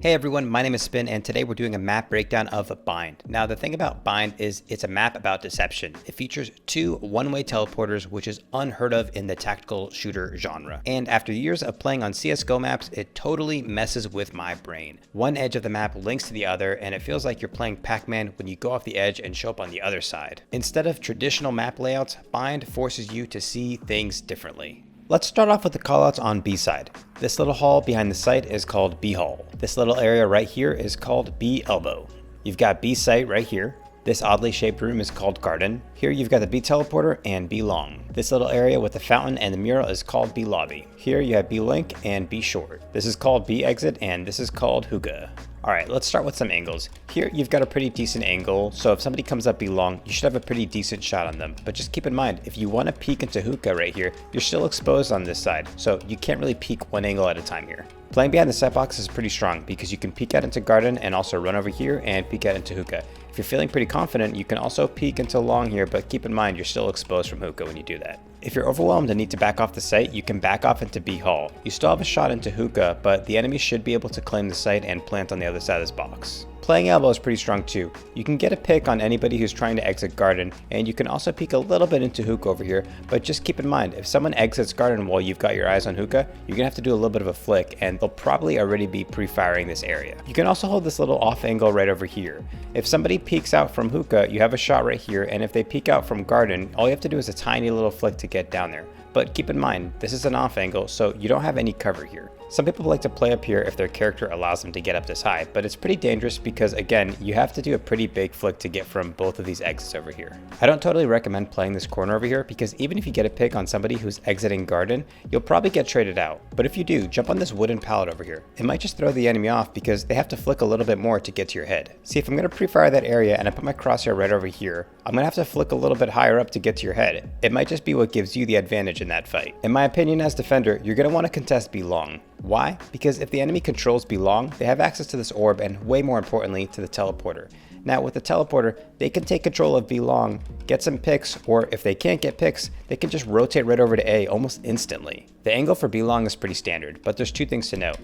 Hey everyone, my name is Spin, and today we're doing a map breakdown of Bind. Now, the thing about Bind is it's a map about deception. It features two one-way teleporters, which is unheard of in the tactical shooter genre. And after years of playing on CSGO maps, it totally messes with my brain. One edge of the map links to the other, and it feels like you're playing Pac-Man when you go off the edge and show up on the other side. Instead of traditional map layouts, Bind forces you to see things differently. Let's start off with the callouts on B side. This little hall behind the site is called B hall. This little area right here is called B elbow. You've got B site right here. This oddly shaped room is called garden. Here you've got the B teleporter and B long. This little area with the fountain and the mural is called B lobby. Here you have B link and B short. This is called B exit and this is called hookah. Alright, let's start with some angles. Here you've got a pretty decent angle, so if somebody comes up B long, you should have a pretty decent shot on them. But just keep in mind, if you want to peek into hookah right here, you're still exposed on this side, so you can't really peek one angle at a time here. Playing behind the set box is pretty strong because you can peek out into garden and also run over here and peek out into hookah. If you're feeling pretty confident, you can also peek into long here, but keep in mind you're still exposed from hookah when you do that. If you're overwhelmed and need to back off the site, you can back off into B hall. You still have a shot into hookah, but the enemy should be able to claim the site and plant on the other side of this box. Playing elbow is pretty strong too. You can get a pick on anybody who's trying to exit garden, and you can also peek a little bit into hookah over here, but just keep in mind, if someone exits garden while you've got your eyes on hookah, you're gonna have to do a little bit of a flick, and they'll probably already be pre-firing this area. You can also hold this little off angle right over here. If somebody peeks out from hookah, you have a shot right here, and if they peek out from garden, all you have to do is a tiny little flick to get down there. But keep in mind, this is an off angle, so you don't have any cover here. Some people like to play up here if their character allows them to get up this high, but it's pretty dangerous because, again, you have to do a pretty big flick to get from both of these exits over here. I don't totally recommend playing this corner over here because even if you get a pick on somebody who's exiting garden, you'll probably get traded out. But if you do, jump on this wooden pallet over here. It might just throw the enemy off because they have to flick a little bit more to get to your head. See, if I'm going to pre-fire that area and I put my crosshair right over here, I'm going to have to flick a little bit higher up to get to your head. It might just be what gives you the advantage in that fight. In my opinion as defender, you're going to want to contest B long. Why? Because if the enemy controls B long, they have access to this orb and way more importantly to the teleporter. Now with the teleporter, they can take control of B long, get some picks, or if they can't get picks, they can just rotate right over to A almost instantly. The angle for B long is pretty standard, but there's two things to note.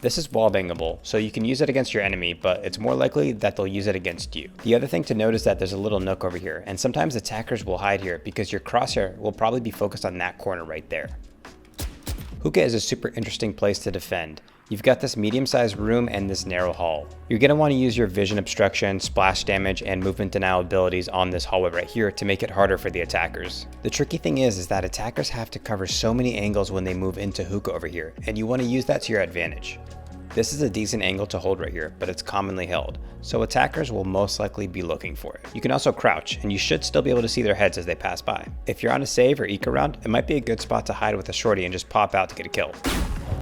This is wall bangable, so you can use it against your enemy, but it's more likely that they'll use it against you. The other thing to note is that there's a little nook over here, and sometimes attackers will hide here because your crosshair will probably be focused on that corner right there. Hookah is a super interesting place to defend. You've got this medium-sized room and this narrow hall. You're going to want to use your vision obstruction, splash damage, and movement denial abilities on this hallway right here to make it harder for the attackers. The tricky thing is that attackers have to cover so many angles when they move into hookah over here, and you want to use that to your advantage. This is a decent angle to hold right here, but it's commonly held, so attackers will most likely be looking for it. You can also crouch, and you should still be able to see their heads as they pass by. If you're on a save or eco round, it might be a good spot to hide with a shorty and just pop out to get a kill.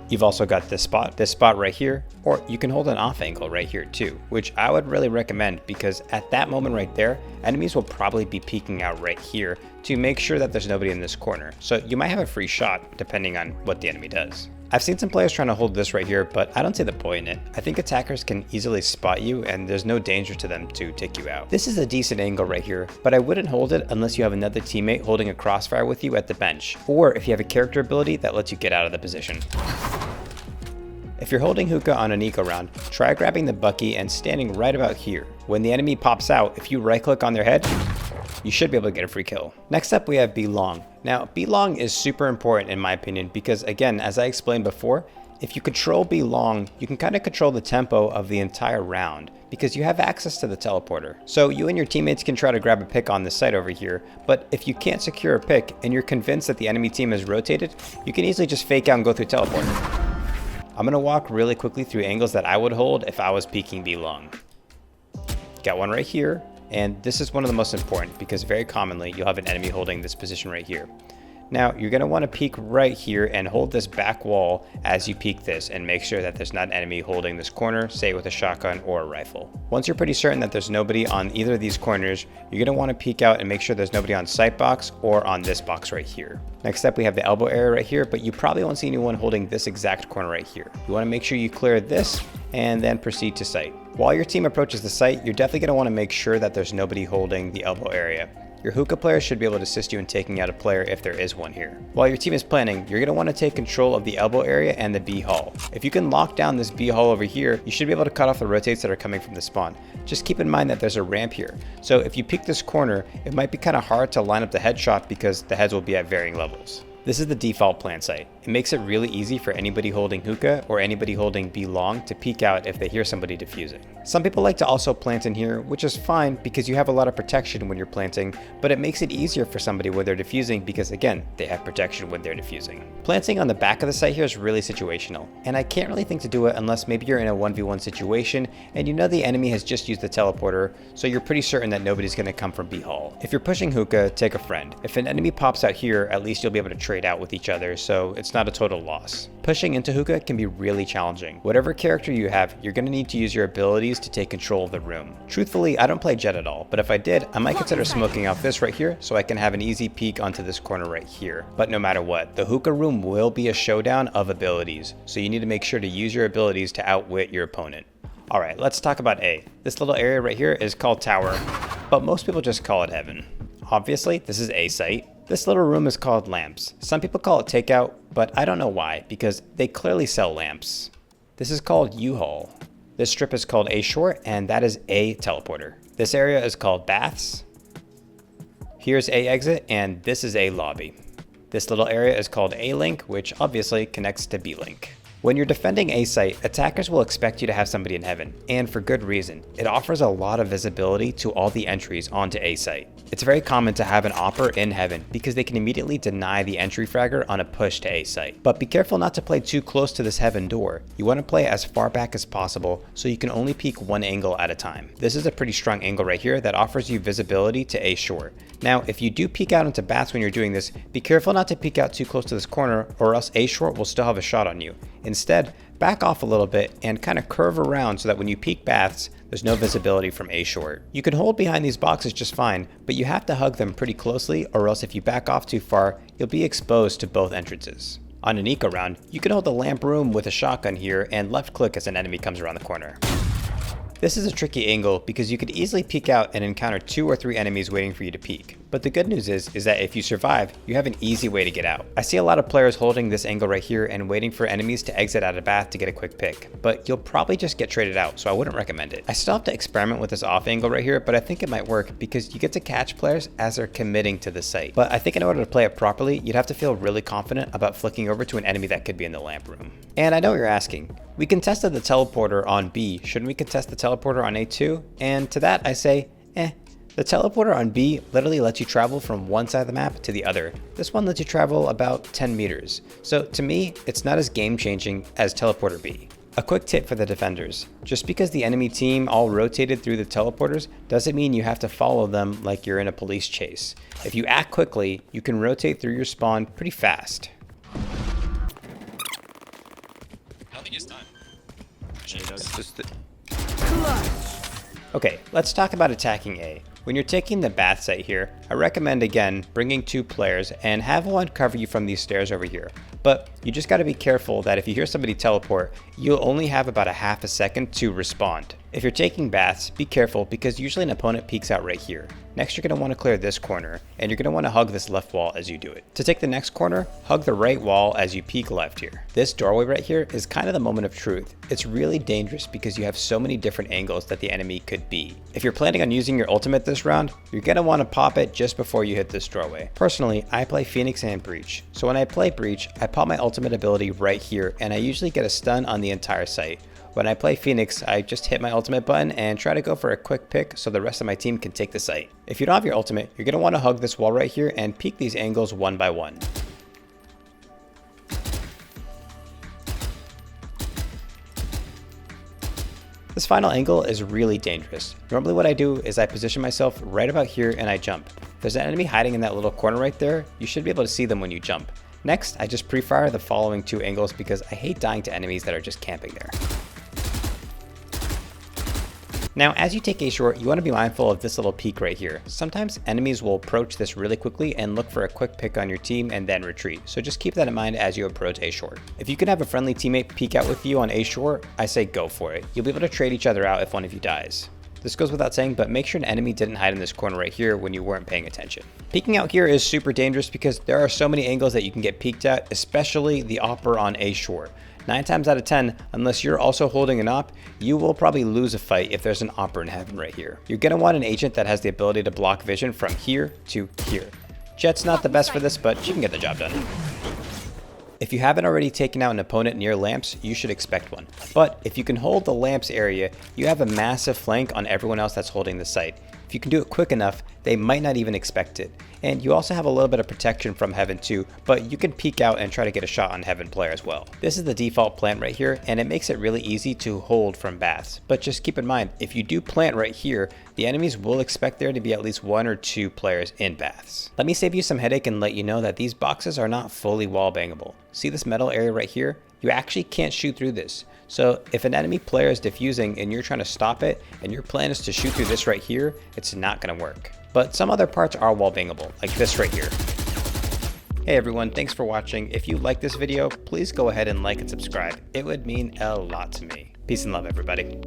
You've also got this spot right here, or you can hold an off angle right here too, which I would really recommend because at that moment right there, enemies will probably be peeking out right here to make sure that there's nobody in this corner. So you might have a free shot depending on what the enemy does. I've seen some players trying to hold this right here, but I don't see the point in it. I think attackers can easily spot you and there's no danger to them to take you out. This is a decent angle right here, but I wouldn't hold it unless you have another teammate holding a crossfire with you at the bench, or if you have a character ability that lets you get out of the position. If you're holding hookah on an eco round, try grabbing the Bucky and standing right about here. When the enemy pops out, if you right click on their head, you should be able to get a free kill. Next up we have B long. Now B long is super important in my opinion because again, as I explained before, if you control B long, you can kind of control the tempo of the entire round because you have access to the teleporter. So you and your teammates can try to grab a pick on this site over here, but if you can't secure a pick and you're convinced that the enemy team is rotated, you can easily just fake out and go through teleporter. I'm going to walk really quickly through angles that I would hold if I was peeking B long. Got one right here, and this is one of the most important because very commonly you'll have an enemy holding this position right here. Now you're going to want to peek right here and hold this back wall as you peek this and make sure that there's not an enemy holding this corner, say with a shotgun or a rifle. Once you're pretty certain that there's nobody on either of these corners, you're going to want to peek out and make sure there's nobody on sight box or on this box right here. Next up we have the elbow area right here, but you probably won't see anyone holding this exact corner right here. You want to make sure you clear this and then proceed to sight. While your team approaches the site, you're definitely going to want to make sure that there's nobody holding the elbow area. your hookah player should be able to assist you in taking out a player if there is one here. While your team is planning, you're going to want to take control of the elbow area and the B hall. If you can lock down this B hall over here, you should be able to cut off the rotates that are coming from the spawn. Just keep in mind that there's a ramp here, so if you peek this corner, it might be kind of hard to line up the headshot because the heads will be at varying levels. This is the default plant site. It makes it really easy for anybody holding hookah or anybody holding B long to peek out if they hear somebody defusing. Some people like to also plant in here, which is fine because you have a lot of protection when you're planting, but it makes it easier for somebody when they're defusing because again, they have protection when they're defusing. Planting on the back of the site here is really situational, and I can't really think to do it unless maybe you're in a 1v1 situation and you know the enemy has just used the teleporter, so you're pretty certain that nobody's going to come from B hall. If you're pushing hookah, take a friend. If an enemy pops out here, at least you'll be able to trade out with each other, so it's not a total loss. Pushing into hookah can be really challenging. Whatever character you have, you're going to need to use your abilities to take control of the room. Truthfully, I don't play Jett at all, but if I did, I might consider smoking out this right here so I can have an easy peek onto this corner right here. But no matter what, the hookah room will be a showdown of abilities, so you need to make sure to use your abilities to outwit your opponent. Alright, let's talk about A. This little area right here is called Tower, but most people just call it Heaven. Obviously, this is A site. This little room is called Lamps. Some people call it Takeout, but I don't know why, because they clearly sell lamps. This is called U-Haul. This strip is called A Short, and that is A Teleporter. This area is called Baths. Here's A Exit, and this is A Lobby. This little area is called A Link, which obviously connects to B Link. When you're defending A site, attackers will expect you to have somebody in Heaven, and for good reason. It offers a lot of visibility to all the entries onto A site. It's very common to have an Opper in Heaven because they can immediately deny the entry fragger on a push to A site. But be careful not to play too close to this Heaven door. You want to play as far back as possible so you can only peek one angle at a time. This is a pretty strong angle right here that offers you visibility to A Short. Now, if you do peek out into Baths when you're doing this, be careful not to peek out too close to this corner or else A Short will still have a shot on you. Instead, back off a little bit and kind of curve around so that when you peek Baths, there's no visibility from A Short. You can hold behind these boxes just fine, but you have to hug them pretty closely or else if you back off too far, you'll be exposed to both entrances. On an eco round, you can hold the lamp room with a shotgun here and left click as an enemy comes around the corner. This is a tricky angle because you could easily peek out and encounter 2 or 3 enemies waiting for you to peek. But the good news is that if you survive, you have an easy way to get out. I see a lot of players holding this angle right here and waiting for enemies to exit out of Bath to get a quick pick, but you'll probably just get traded out, so I wouldn't recommend it. I still have to experiment with this off angle right here, but I think it might work because you get to catch players as they're committing to the site. But I think in order to play it properly, you'd have to feel really confident about flicking over to an enemy that could be in the lamp room. And I know what you're asking. We contested the teleporter on B, shouldn't we contest the teleporter on A too? And to that I say, The teleporter on B literally lets you travel from one side of the map to the other. This one lets you travel about 10 meters. So to me, it's not as game changing as teleporter B. A quick tip for the defenders. Just because the enemy team all rotated through the teleporters doesn't mean you have to follow them like you're in a police chase. If you act quickly, you can rotate through your spawn pretty fast. I don't think it's time. Okay, let's talk about attacking A. When you're taking the Bath site here, I recommend again bringing 2 players and have one cover you from these stairs over here. But you just gotta be careful that if you hear somebody teleport, you'll only have about a half a second to respond. If you're taking Baths, be careful because usually an opponent peeks out right here. Next you're going to want to clear this corner, and you're going to want to hug this left wall as you do it. To take the next corner, hug the right wall as you peek left here. This doorway right here is kind of the moment of truth. It's really dangerous because you have so many different angles that the enemy could be. If you're planning on using your ultimate this round, you're going to want to pop it just before you hit this doorway. Personally, I play Phoenix and Breach, so when I play Breach, I pop my ultimate ability right here, and I usually get a stun on the entire site. When I play Phoenix, I just hit my ultimate button and try to go for a quick pick so the rest of my team can take the site. If you don't have your ultimate, you're going to want to hug this wall right here and peek these angles one by one. This final angle is really dangerous. Normally what I do is I position myself right about here and I jump. If there's an enemy hiding in that little corner right there, you should be able to see them when you jump. Next, I just pre-fire the following 2 angles because I hate dying to enemies that are just camping there. Now, as you take A short, you want to be mindful of this little peek right here. Sometimes enemies will approach this really quickly and look for a quick pick on your team and then retreat. So just keep that in mind as you approach A short. If you can have a friendly teammate peek out with you on A short, I say go for it. You'll be able to trade each other out if one of you dies. This goes without saying, but make sure an enemy didn't hide in this corner right here when you weren't paying attention. Peeking out here is super dangerous because there are so many angles that you can get peeked at, especially the Opper on A shore. 9 times out of 10, unless you're also holding an op, you will probably lose a fight if there's an Opper in heaven right here. You're going to want an agent that has the ability to block vision from here to here. Jett's not the best for this, but she can get the job done. If you haven't already taken out an opponent near lamps, you should expect one. But if you can hold the lamps area, you have a massive flank on everyone else that's holding the site. If you can do it quick enough, they might not even expect it. And you also have a little bit of protection from heaven too, but you can peek out and try to get a shot on heaven player as well. This is the default plant right here, and it makes it really easy to hold from baths. But just keep in mind, if you do plant right here, the enemies will expect there to be at least 1 or 2 players in baths. Let me save you some headache and let you know that these boxes are not fully wall bangable. See this metal area right here? You actually can't shoot through this. So if an enemy player is defusing and you're trying to stop it and your plan is to shoot through this right here, it's not going to work. But some other parts are wall bangable, like this right here. Hey everyone, thanks for watching. If you like this video, please go ahead and like and subscribe. It would mean a lot to me. Peace and love, everybody.